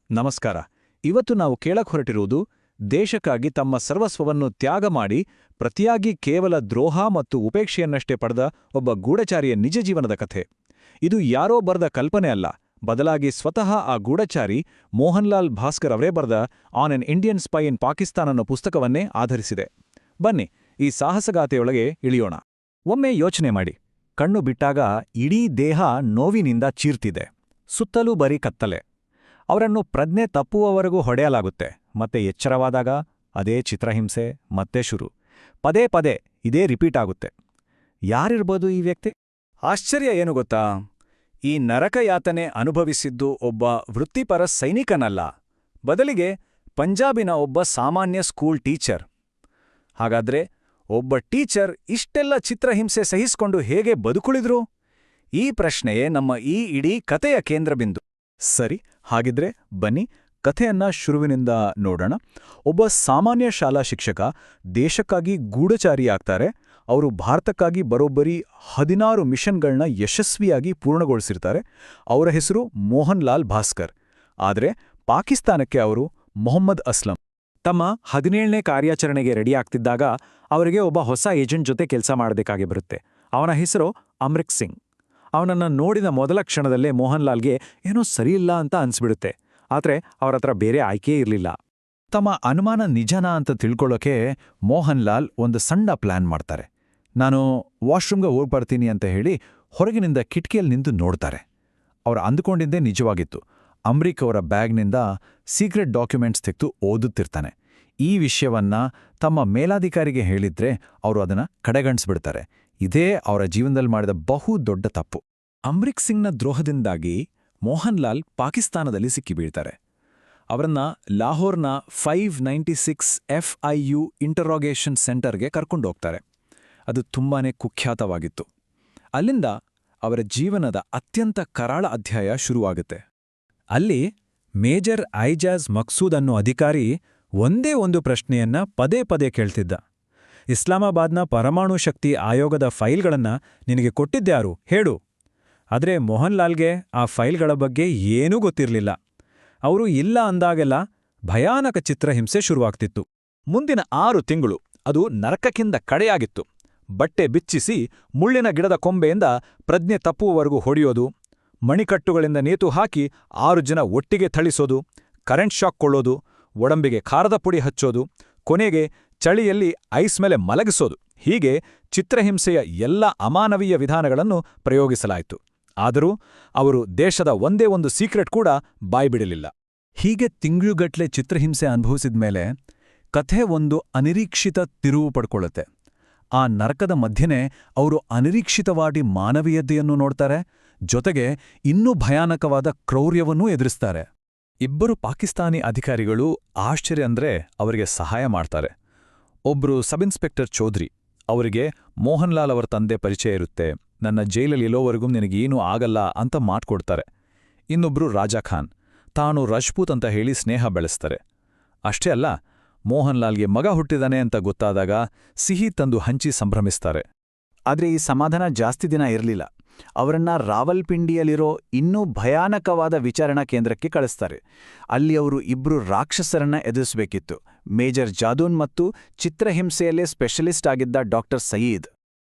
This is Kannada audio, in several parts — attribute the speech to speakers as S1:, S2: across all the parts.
S1: ನಮಸ್ಕಾರ. ಇವತ್ತು ನಾವು ಕೇಳಕ್ ಹೊರಟಿರುವುದು ದೇಶಕ್ಕಾಗಿ ತಮ್ಮ ಸರ್ವಸ್ವವನ್ನು ತ್ಯಾಗ ಮಾಡಿ ಪ್ರತಿಯಾಗಿ ಕೇವಲ ದ್ರೋಹ ಮತ್ತು ಉಪೇಕ್ಷೆಯನ್ನಷ್ಟೇ ಪಡೆದ ಒಬ್ಬ ಗೂಢಚಾರಿಯ ನಿಜ ಜೀವನದ ಕಥೆ. ಇದು ಯಾರೋ ಬರೆದ ಕಲ್ಪನೆ ಅಲ್ಲ, ಬದಲಾಗಿ ಸ್ವತಃ ಆ ಗೂಢಚಾರಿ ಮೋಹನ್ಲಾಲ್ ಭಾಸ್ಕರ್ ಅವರೇ ಬರೆದ ಆನ್ ಎನ್ ಇಂಡಿಯನ್ ಸ್ಪೈ ಇನ್ ಪಾಕಿಸ್ತಾನ್ ಅನ್ನೋ ಪುಸ್ತಕವನ್ನೇ ಆಧರಿಸಿದೆ. ಬನ್ನಿ, ಈ ಸಾಹಸಗಾಥೆಯೊಳಗೆ ಇಳಿಯೋಣ. ಒಮ್ಮೆ ಯೋಚನೆ ಮಾಡಿ, ಕಣ್ಣು ಬಿಟ್ಟಾಗ ಇಡೀ ದೇಹ ನೋವಿನಿಂದ ಚೀರ್ತಿದೆ, ಸುತ್ತಲೂ ಬರೀ ಕತ್ತಲೆ. ಅವರನ್ನು ಪ್ರಜ್ಞೆ ತಪ್ಪುವವರೆಗೂ ಹೊಡೆಯಲಾಗುತ್ತೆ, ಮತ್ತೆ ಎಚ್ಚರವಾದಾಗ ಅದೇ ಚಿತ್ರಹಿಂಸೆ ಮತ್ತೆ ಶುರು. ಪದೇ ಪದೇ ಇದೇ ರಿಪೀಟ್ ಆಗುತ್ತೆ. ಯಾರಿರ್ಬೋದು ಈ ವ್ಯಕ್ತಿ? ಆಶ್ಚರ್ಯ ಏನು ಗೊತ್ತಾ? ಈ ನರಕಯಾತನೆ ಅನುಭವಿಸಿದ್ದು ಒಬ್ಬ ವೃತ್ತಿಪರ ಸೈನಿಕನಲ್ಲ, ಬದಲಿಗೆ ಪಂಜಾಬಿನ ಒಬ್ಬ ಸಾಮಾನ್ಯ ಸ್ಕೂಲ್ ಟೀಚರ್. ಹಾಗಾದ್ರೆ ಒಬ್ಬ ಟೀಚರ್ ಇಷ್ಟೆಲ್ಲ ಚಿತ್ರಹಿಂಸೆ ಸಹಿಸಿಕೊಂಡು ಹೇಗೆ ಬದುಕುಳಿದ್ರು? ಈ ಪ್ರಶ್ನೆಯೇ ನಮ್ಮ ಈ ಇಡೀ ಕಥೆಯ ಕೇಂದ್ರಬಿಂದು. ಸರಿ, ಹಾಗಿದ್ರೆ ಬನ್ನಿ ಕಥೆಯನ್ನ ಶುರುವಿನಿಂದ ನೋಡೋಣ. ಒಬ್ಬ ಸಾಮಾನ್ಯ ಶಾಲಾ ಶಿಕ್ಷಕ ದೇಶಕ್ಕಾಗಿ ಗೂಢಚಾರಿಯಾಗ್ತಾರೆ. ಅವರು ಭಾರತಕ್ಕಾಗಿ ಬರೋಬ್ಬರಿ 16 ಮಿಷನ್ಗಳನ್ನ ಯಶಸ್ವಿಯಾಗಿ ಪೂರ್ಣಗೊಳಿಸಿರ್ತಾರೆ. ಅವರ ಹೆಸರು ಮೋಹನ್ ಲಾಲ್ ಭಾಸ್ಕರ್. ಆದರೆ ಪಾಕಿಸ್ತಾನಕ್ಕೆ ಅವರು ಮೊಹಮ್ಮದ್ ಅಸ್ಲಂ. ತಮ್ಮ 17ನೇ ಕಾರ್ಯಾಚರಣೆಗೆ ರೆಡಿಯಾಗ್ತಿದ್ದಾಗ ಅವರಿಗೆ ಒಬ್ಬ ಹೊಸ ಏಜೆಂಟ್ ಜೊತೆ ಕೆಲಸ ಮಾಡಬೇಕಾಗಿ ಬರುತ್ತೆ. ಅವನ ಹೆಸರು ಅಮೃಕ್ ಸಿಂಗ್. ಅವನನ್ನ ನೋಡಿದ ಮೊದಲ ಕ್ಷಣದಲ್ಲೇ ಮೋಹನ್ ಲಾಲ್ಗೆ ಏನೋ ಸರಿಯಿಲ್ಲ ಅಂತ ಅನ್ಸ್ಬಿಡುತ್ತೆ. ಆದ್ರೆ ಅವರತ್ರ ಬೇರೆ ಆಯ್ಕೆಯೇ ಇರಲಿಲ್ಲ. ತಮ್ಮ ಅನುಮಾನ ನಿಜನಾ ಅಂತ ತಿಳ್ಕೊಳ್ಳೋಕೆ ಮೋಹನ್ ಲಾಲ್ ಒಂದು ಸಣ್ಣ ಪ್ಲಾನ್ ಮಾಡ್ತಾರೆ. ನಾನು ವಾಶ್ರೂಮ್ಗೆ ಹೋಗ್ಬರ್ತೀನಿ ಅಂತ ಹೇಳಿ ಹೊರಗಿನಿಂದ ಕಿಟಕಿಯಲ್ಲಿ ನಿಂತು ನೋಡ್ತಾರೆ. ಅವರು ಅಂದುಕೊಂಡಿದ್ದೇ ನಿಜವಾಗಿತ್ತು. ಅಮ್ರಿಕ್ ಅವರ ಬ್ಯಾಗ್ನಿಂದ ಸೀಕ್ರೆಟ್ ಡಾಕ್ಯುಮೆಂಟ್ಸ್ ತೆಗೆದು ಓದುತ್ತಿರ್ತಾನೆ. ಈ ವಿಷಯವನ್ನ ತಮ್ಮ ಮೇಲಾಧಿಕಾರಿಗೆ ಹೇಳಿದ್ರೆ ಅವರು ಅದನ್ನ ಕಡೆಗಣಿಸ್ಬಿಡ್ತಾರೆ. ಇದೇ ಅವರ ಜೀವನದಲ್ಲಿ ಮಾಡಿದ ಬಹು ದೊಡ್ಡ ತಪ್ಪು. ಅಮ್ರಿಕ್ ಸಿಂಗ್ನ ದ್ರೋಹದಿಂದಾಗಿ ಮೋಹನ್ ಲಾಲ್ ಪಾಕಿಸ್ತಾನದಲ್ಲಿ ಸಿಕ್ಕಿಬೀಳ್ತಾರೆ. ಅವರನ್ನ ಲಾಹೋರ್ನ 596 FIU ಇಂಟರೋಗೇಷನ್ ಸೆಂಟರ್ಗೆ ಕರ್ಕೊಂಡೋಗ್ತಾರೆ. ಅದು ತುಂಬಾನೇ ಕುಖ್ಯಾತವಾಗಿತ್ತು. ಅಲ್ಲಿಂದ ಅವರ ಜೀವನದ ಅತ್ಯಂತ ಕರಾಳ ಅಧ್ಯಾಯ ಶುರುವಾಗುತ್ತೆ. ಅಲ್ಲಿ ಮೇಜರ್ ಐಜಾಜ್ ಮಕ್ಸೂದ್ ಅನ್ನೋ ಅಧಿಕಾರಿ ಒಂದೇ ಒಂದು ಪ್ರಶ್ನೆಯನ್ನ ಪದೇ ಪದೇ ಕೇಳ್ತಿದ್ದ. ಇಸ್ಲಾಮಾಬಾದ್ನ ಪರಮಾಣು ಶಕ್ತಿ ಆಯೋಗದ ಫೈಲ್ಗಳನ್ನ ನಿನಗೆ ಕೊಟ್ಟಿದ್ದ್ಯಾರು ಹೇಳು. ಆದರೆ ಮೋಹನ್ ಲಾಲ್ಗೆ ಆ ಫೈಲ್ಗಳ ಬಗ್ಗೆ ಏನೂ ಗೊತ್ತಿರಲಿಲ್ಲ. ಅವರು ಇಲ್ಲ ಅಂದಾಗೆಲ್ಲ ಭಯಾನಕ ಚಿತ್ರಹಿಂಸೆ ಶುರುವಾಗ್ತಿತ್ತು. ಮುಂದಿನ 6 ತಿಂಗಳು ಅದು ನರಕಕ್ಕಿಂತ ಕಡೆಯಾಗಿತ್ತು. ಬಟ್ಟೆ ಬಿಚ್ಚಿಸಿ ಮುಳ್ಳಿನ ಗಿಡದ ಕೊಂಬೆಯಿಂದ ಪ್ರಜ್ಞೆ ತಪ್ಪುವವರೆಗೂ ಹೊಡೆಯೋದು, ಮಣಿಕಟ್ಟುಗಳಿಂದ ನೇತು ಹಾಕಿ 6 ಜನ ಒಟ್ಟಿಗೆ ಥಳಿಸೋದು, ಕರೆಂಟ್ ಶಾಕ್ ಕೊಳ್ಳೋದು, ಒಡಂಬಿಗೆ ಖಾರದ ಪುಡಿ ಹಚ್ಚೋದು, ಕೊನೆಗೆ ಚಳಿಯಲ್ಲಿ ಐಸ್ ಮೇಲೆ ಮಲಗಿಸೋದು. ಹೀಗೆ ಚಿತ್ರಹಿಂಸೆಯ ಎಲ್ಲ ಅಮಾನವೀಯ ವಿಧಾನಗಳನ್ನು ಪ್ರಯೋಗಿಸಲಾಯಿತು. ಆದರೂ ಅವರು ದೇಶದ ಒಂದೇ ಒಂದು ಸೀಕ್ರೆಟ್ ಕೂಡ ಬಾಯ್ಬಿಡಲಿಲ್ಲ. ಹೀಗೆ ತಿಂಗಳುಗಟ್ಲೆ ಚಿತ್ರಹಿಂಸೆ ಅನುಭವಿಸಿದ್ಮೇಲೆ ಕಥೆ ಒಂದು ಅನಿರೀಕ್ಷಿತ ತಿರುವು ಪಡ್ಕೊಳ್ಳುತ್ತೆ. ಆ ನರಕದ ಮಧ್ಯೆನೇ ಅವರು ಅನಿರೀಕ್ಷಿತವಾಗಿ ಮಾನವೀಯತೆಯನ್ನು ನೋಡ್ತಾರೆ, ಜೊತೆಗೆ ಇನ್ನೂ ಭಯಾನಕವಾದ ಕ್ರೌರ್ಯವನ್ನೂ ಎದುರಿಸ್ತಾರೆ. ಇಬ್ಬರು ಪಾಕಿಸ್ತಾನಿ ಅಧಿಕಾರಿಗಳು ಆಶ್ಚರ್ಯ ಅಂದ್ರೆ ಅವರಿಗೆ ಸಹಾಯ ಮಾಡ್ತಾರೆ. ಒಬ್ರು ಸಬ್ಇನ್ಸ್ಪೆಕ್ಟರ್ ಚೌಧರಿ, ಅವರಿಗೆ ಮೋಹನ್ ಲಾಲ್ ಅವರ ತಂದೆ ಪರಿಚಯ ಇರುತ್ತೆ, ನನ್ನ ಜೈಲಲ್ಲಿ ಇಲ್ಲೋವರೆಗೂ ನಿನಗೇನೂ ಆಗಲ್ಲ ಅಂತ ಮಾಟ್ಕೊಡ್ತಾರೆ. ಇನ್ನೊಬ್ರು ರಾಜಾ ಖಾನ್, ತಾನು ರಜಪೂತ್ ಅಂತ ಹೇಳಿ ಸ್ನೇಹ ಬೆಳೆಸ್ತಾರೆ. ಅಷ್ಟೇ ಅಲ್ಲ, ಮೋಹನ್ ಲಾಲ್ಗೆ ಮಗ ಹುಟ್ಟಿದಾನೆ ಅಂತ ಗೊತ್ತಾದಾಗ ಸಿಹಿ ತಂದು ಹಂಚಿ ಸಂಭ್ರಮಿಸ್ತಾರೆ. ಆದ್ರೆ ಈ ಸಮಾಧಾನ ಜಾಸ್ತಿ ದಿನ ಇರಲಿಲ್ಲ. ಅವರನ್ನ ರಾವಲ್ಪಿಂಡಿಯಲ್ಲಿರೋ ಇನ್ನೂ ಭಯಾನಕವಾದ ವಿಚಾರಣಾ ಕೇಂದ್ರಕ್ಕೆ ಕಳಿಸ್ತಾರೆ. ಅಲ್ಲಿ ಅವರು ಇಬ್ರು ರಾಕ್ಷಸರನ್ನ ಎದುರಿಸಬೇಕಿತ್ತು, ಮೇಜರ್ ಜಾದೂನ್ ಮತ್ತು ಚಿತ್ರಹಿಂಸೆಯಲ್ಲೇ ಸ್ಪೆಷಲಿಸ್ಟ್ ಆಗಿದ್ದ ಡಾಕ್ಟರ್ ಸಯೀದ್.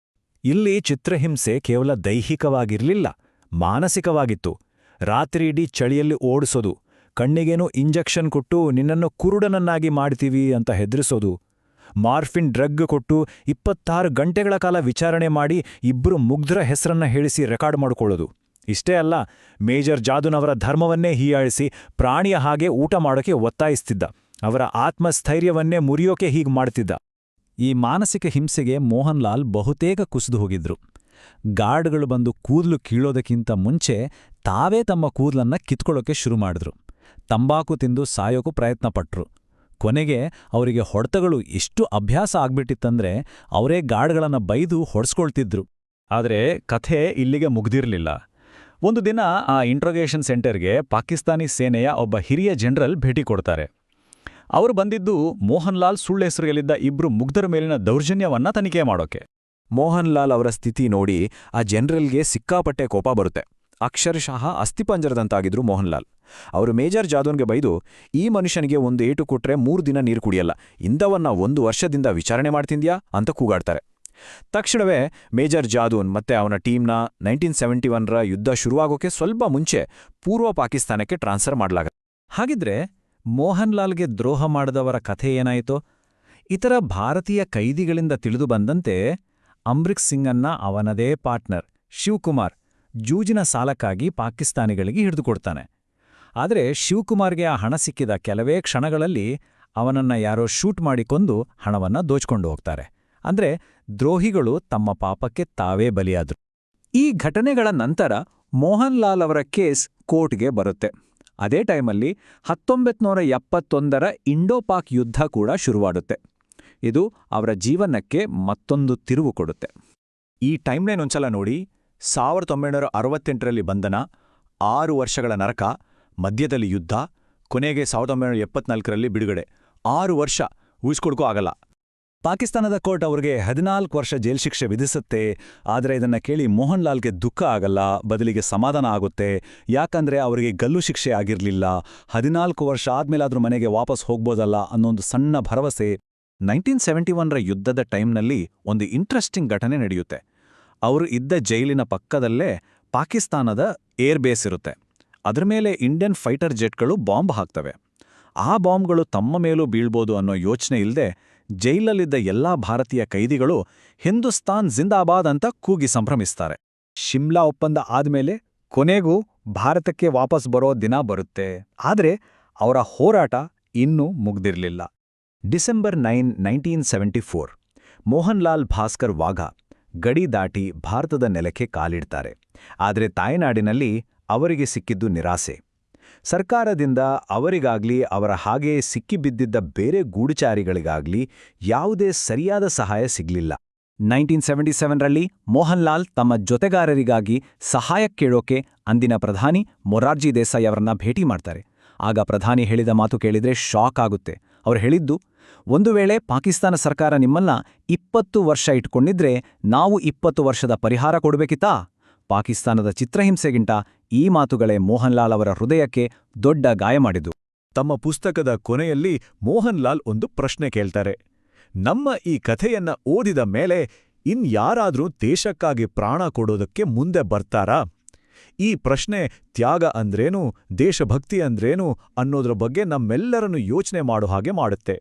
S1: ಇಲ್ಲಿ ಚಿತ್ರಹಿಂಸೆ ಕೇವಲ ದೈಹಿಕವಾಗಿರಲಿಲ್ಲ, ಮಾನಸಿಕವಾಗಿತ್ತು. ರಾತ್ರಿಯಿಡೀ ಚಳಿಯಲ್ಲಿ ಓಡಿಸೋದು, ಕಣ್ಣಿಗೇನೋ ಇಂಜೆಕ್ಷನ್ ಕೊಟ್ಟು ನಿನ್ನನ್ನು ಕುರುಡನನ್ನಾಗಿ ಮಾಡ್ತೀವಿ ಅಂತ ಹೆದರಿಸೋದು, ಮಾರ್ಫಿನ್ ಡ್ರಗ್ ಕೊಟ್ಟು 26 ಗಂಟೆಗಳ ಕಾಲ ವಿಚಾರಣೆ ಮಾಡಿ ಇಬ್ಬರು ಮುಗ್ಧರ ಹೆಸರನ್ನ ಹೇಳಿಸಿ ರೆಕಾರ್ಡ್ ಮಾಡಿಕೊಳ್ಳೋದು. ಇಷ್ಟೇ ಅಲ್ಲ, ಮೇಜರ್ ಜಾದೂನ್ ಅವರ ಧರ್ಮವನ್ನೇ ಹೀಯಾಳಿಸಿ ಪ್ರಾಣಿಯ ಹಾಗೆ ಊಟ ಮಾಡೋಕೆ ಒತ್ತಾಯಿಸ್ತಿದ್ದ. ಅವರ ಆತ್ಮಸ್ಥೈರ್ಯವನ್ನೇ ಮುರಿಯೋಕೆ ಹೀಗೆ ಮಾಡ್ತಿದ್ದ. ಈ ಮಾನಸಿಕ ಹಿಂಸೆಗೆ ಮೋಹನ್ ಲಾಲ್ ಬಹುತೇಕ ಕುಸಿದು ಹೋಗಿದ್ರು. ಗಾರ್ಡ್ಗಳು ಬಂದು ಕೂದಲು ಕೀಳೋದಕ್ಕಿಂತ ಮುಂಚೆ ತಾವೇ ತಮ್ಮ ಕೂದಲನ್ನ ಕಿತ್ಕೊಳ್ಳೋಕೆ ಶುರು ಮಾಡಿದ್ರು. ತಂಬಾಕು ತಿಂದು ಸಾಯೋಕು ಪ್ರಯತ್ನಪಟ್ರು. ಕೊನೆಗೆ ಅವರಿಗೆ ಹೊಡೆತಗಳು ಎಷ್ಟು ಅಭ್ಯಾಸ ಆಗ್ಬಿಟ್ಟಿತ್ತಂದ್ರೆ ಅವರೇ ಗಾರ್ಡ್ಗಳನ್ನ ಬೈದು ಹೊಡೆಸ್ಕೊಳ್ತಿದ್ರು. ಆದರೆ ಕಥೆ ಇಲ್ಲಿಗೆ ಮುಗ್ದಿರಲಿಲ್ಲ. ಒಂದು ದಿನ ಆ ಇಂಟ್ರೋಗೇಷನ್ ಸೆಂಟರ್ಗೆ ಪಾಕಿಸ್ತಾನಿ ಸೇನೆಯ ಒಬ್ಬ ಹಿರಿಯ ಜನರಲ್ ಭೇಟಿ ಕೊಡ್ತಾರೆ. ಅವರು ಬಂದಿದ್ದು ಮೋಹನ್ ಲಾಲ್ ಸುಳ್ಳು ಹೆಸರಿಯಲ್ಲಿದ್ದ ಇಬ್ರು ಮುಗ್ಧರ ಮೇಲಿನ ದೌರ್ಜನ್ಯವನ್ನ ತನಿಖೆ ಮಾಡೋಕೆ. ಮೋಹನ್ ಲಾಲ್ ಅವರ ಸ್ಥಿತಿ ನೋಡಿ ಆ ಜನರಲ್ಗೆ ಸಿಕ್ಕಾಪಟ್ಟೆ ಕೋಪ ಬರುತ್ತೆ.
S2: ಅಕ್ಷರಶಃ ಅಸ್ಥಿಪಂಜರದಂತಾಗಿದ್ರು ಮೋಹನ್ಲಾಲ್. ಅವರು ಮೇಜರ್ ಜಾಧವ್ಗೆ ಬೈದು, ಈ ಮನುಷ್ಯನಿಗೆ ಒಂದು ಏಟು ಕೊಟ್ರೆ 3 ದಿನ ನೀರು ಕುಡಿಯಲ್ಲ, ಇಂಥವನ್ನ 1 ವರ್ಷದಿಂದ ವಿಚಾರಣೆ ಮಾಡ್ತಿದ್ಯಾ ಅಂತ ಕೂಗಾಡ್ತಾರೆ. ತಕ್ಷಣವೇ ಮೇಜರ್ ಜಾಧವ್ ಮತ್ತೆ ಅವನ ಟೀಮ್ನ 1971ರ ಯುದ್ಧ ಶುರುವಾಗೋಕೆ ಸ್ವಲ್ಪ ಮುಂಚೆ ಪೂರ್ವ ಪಾಕಿಸ್ತಾನಕ್ಕೆ ಟ್ರಾನ್ಸ್ಫರ್ ಮಾಡಲಾಗುತ್ತೆ.
S1: ಹಾಗಿದ್ರೆ ಮೋಹನ್ಲಾಲ್ಗೆ ದ್ರೋಹ ಮಾಡಿದವರ ಕಥೆ ಏನಾಯಿತು? ಇತರ ಭಾರತೀಯ ಕೈದಿಗಳಿಂದ ತಿಳಿದು ಬಂದಂತೆ ಅಮೃತ್ ಸಿಂಗನ್ನ ಅವನದೇ ಪಾರ್ಟ್ನರ್ ಶಿವಕುಮಾರ್ ಜೂಜಿನ ಸಾಲಕ್ಕಾಗಿ ಪಾಕಿಸ್ತಾನಿಗಳಿಗೆ ಹಿಡಿದುಕೊಡ್ತಾನೆ. ಆದರೆ ಶಿವಕುಮಾರ್ಗೆ ಆ ಹಣ ಸಿಕ್ಕಿದ ಕೆಲವೇ ಕ್ಷಣಗಳಲ್ಲಿ ಅವನನ್ನ ಯಾರೋ ಶೂಟ್ ಮಾಡಿ ಕೊಂದು ಹಣವನ್ನ ದೋಚ್ಕೊಂಡು ಹೋಗ್ತಾರೆ. ಅಂದ್ರೆ ದ್ರೋಹಿಗಳು ತಮ್ಮ ಪಾಪಕ್ಕೆ ತಾವೇ ಬಲಿಯಾದ್ರು. ಈ ಘಟನೆಗಳ ನಂತರ ಮೋಹನ್ಲಾಲ್ ಅವರ ಕೇಸ್ ಕೋರ್ಟ್ಗೆ ಬರುತ್ತೆ. ಅದೇ ಟೈಮಲ್ಲಿ 1971ರ ಇಂಡೋ-ಪಾಕ್ ಯುದ್ಧ ಕೂಡ ಶುರುವಾಡುತ್ತೆ. ಇದು ಅವರ ಜೀವನಕ್ಕೆ ಮತ್ತೊಂದು ತಿರುವು ಕೊಡುತ್ತೆ.
S2: ಈ ಟೈಮ್ಲೈನ್ ಒಂದ್ಸಲ ನೋಡಿ. 1968ರಲ್ಲಿ ಬಂಧನ, 6 ವರ್ಷಗಳ ನರಕ, ಮಧ್ಯದಲ್ಲಿ ಯುದ್ಧ, ಕೊನೆಗೆ 1974ರಲ್ಲಿ ಬಿಡುಗಡೆ. 6 ವರ್ಷ ಊಹಿಸ್ಕೊಡ್ಕೋ ಆಗಲ್ಲ.
S1: ಪಾಕಿಸ್ತಾನದ ಕೋರ್ಟ್ ಅವ್ರಿಗೆ 14 ವರ್ಷ ಜೈಲು ಶಿಕ್ಷೆ ವಿಧಿಸುತ್ತೆ. ಆದರೆ ಇದನ್ನ ಕೇಳಿ ಮೋಹನ್ಲಾಲ್ಗೆ ದುಃಖ ಆಗಲ್ಲ, ಬದಲಿಗೆ ಸಮಾಧಾನ ಆಗುತ್ತೆ. ಯಾಕಂದ್ರೆ ಅವರಿಗೆ ಗಲ್ಲು ಶಿಕ್ಷೆ ಆಗಿರ್ಲಿಲ್ಲ. 14 ವರ್ಷ ಆದ್ಮೇಲಾದ್ರೂ ಮನೆಗೆ ವಾಪಸ್ ಹೋಗ್ಬೋದಲ್ಲ ಅನ್ನೊಂದು ಸಣ್ಣ ಭರವಸೆ. 1971ರ ಯುದ್ಧದ ಟೈಮ್ನಲ್ಲಿ ಒಂದು ಇಂಟ್ರೆಸ್ಟಿಂಗ್ ಘಟನೆ ನಡೆಯುತ್ತೆ. ಅವರು ಇದ್ದ ಜೈಲಿನ ಪಕ್ಕದಲ್ಲೇ ಪಾಕಿಸ್ತಾನದ ಏರ್ ಬೇಸ್ ಇರುತ್ತೆ. ಅದರ ಮೇಲೆ ಇಂಡಿಯನ್ ಫೈಟರ್ ಜೆಟ್ಗಳು ಬಾಂಬ್ ಹಾಕ್ತವೆ. ಆ ಬಾಂಬ್ಗಳು ತಮ್ಮ ಮೇಲೂ ಬೀಳ್ಬೋದು ಅನ್ನೋ ಯೋಚನೆ ಇಲ್ಲದೆ ಜೈಲಲ್ಲಿದ್ದ ಎಲ್ಲಾ ಭಾರತೀಯ ಕೈದಿಗಳು ಹಿಂದೂಸ್ತಾನ್ ಜಿಂದಾಬಾದ್ ಅಂತ ಕೂಗಿ ಸಂಭ್ರಮಿಸ್ತಾರೆ. ಶಿಮ್ಲಾ ಒಪ್ಪಂದ ಆದ್ಮೇಲೆ ಕೊನೆಗೂ ಭಾರತಕ್ಕೆ ವಾಪಸ್ ಬರೋ ದಿನ ಬರುತ್ತೆ. ಆದ್ರೆ ಅವರ ಹೋರಾಟ ಇನ್ನೂ ಮುಗ್ದಿರ್ಲಿಲ್ಲ. ಡಿಸೆಂಬರ್ 9, 1974 ಮೋಹನ್ಲಾಲ್ ಭಾಸ್ಕರ್ ವಾಘಾ ಗಡಿ ದಾಟಿ ಭಾರತದ ನೆಲಕ್ಕೆ ಕಾಲಿಡ್ತಾರೆ. ಆದರೆ ತಾಯ್ನಾಡಿನಲ್ಲಿ ಅವರಿಗೆ ಸಿಕ್ಕಿದ್ದು ನಿರಾಸೆ. ಸರ್ಕಾರದಿಂದ ಅವರಿಗಾಗ್ಲಿ ಅವರ ಹಾಗೆಯೇ ಸಿಕ್ಕಿಬಿದ್ದಿದ್ದ ಬೇರೆ ಗೂಢಚಾರಿಗಳಿಗಾಗ್ಲಿ ಯಾವುದೇ ಸರಿಯಾದ ಸಹಾಯ ಸಿಗ್ಲಿಲ್ಲ. 1977ರಲ್ಲಿ ಮೋಹನ್ಲಾಲ್ ತಮ್ಮ ಜೊತೆಗಾರರಿಗಾಗಿ ಸಹಾಯ ಕೇಳೋಕೆ ಅಂದಿನ ಪ್ರಧಾನಿ ಮೊರಾರ್ಜಿ ದೇಸಾಯಿ ಅವರನ್ನ ಭೇಟಿ ಮಾಡ್ತಾರೆ. ಆಗ ಪ್ರಧಾನಿ ಹೇಳಿದ ಮಾತು ಕೇಳಿದ್ರೆ ಶಾಕ್ ಆಗುತ್ತೆ. ಅವ್ರು ಹೇಳಿದ್ದು, ಒಂದು ವೇಳೆ ಪಾಕಿಸ್ತಾನ ಸರ್ಕಾರ ನಿಮ್ಮನ್ನ 20 ವರ್ಷ ಇಟ್ಕೊಂಡಿದ್ರೆ ನಾವು 20 ವರ್ಷದ ಪರಿಹಾರ ಕೊಡಬೇಕಿತ್ತಾ? ಪಾಕಿಸ್ತಾನದ ಚಿತ್ರಹಿಂಸೆಗಿಂತ ಈ ಮಾತುಗಳೇ ಮೋಹನ್ಲಾಲ್ ಅವರ ಹೃದಯಕ್ಕೆ ದೊಡ್ಡ ಗಾಯ ಮಾಡಿದ್ದು.
S2: ತಮ್ಮ ಪುಸ್ತಕದ ಕೊನೆಯಲ್ಲಿ ಮೋಹನ್ಲಾಲ್ ಒಂದು ಪ್ರಶ್ನೆ ಕೇಳ್ತಾರೆ. ನಮ್ಮ ಈ ಕಥೆಯನ್ನ ಓದಿದ ಮೇಲೆ ಇನ್ಯಾರಾದ್ರೂ ದೇಶಕ್ಕಾಗಿ ಪ್ರಾಣ ಕೊಡೋದಕ್ಕೆ ಮುಂದೆ ಬರ್ತಾರಾ? ಈ ಪ್ರಶ್ನೆ ತ್ಯಾಗ ಅಂದ್ರೇನು, ದೇಶಭಕ್ತಿ ಅಂದ್ರೇನು ಅನ್ನೋದ್ರ ಬಗ್ಗೆ ನಮ್ಮೆಲ್ಲರನ್ನು ಯೋಚನೆ ಮಾಡೋ ಹಾಗೆ ಮಾಡುತ್ತೆ.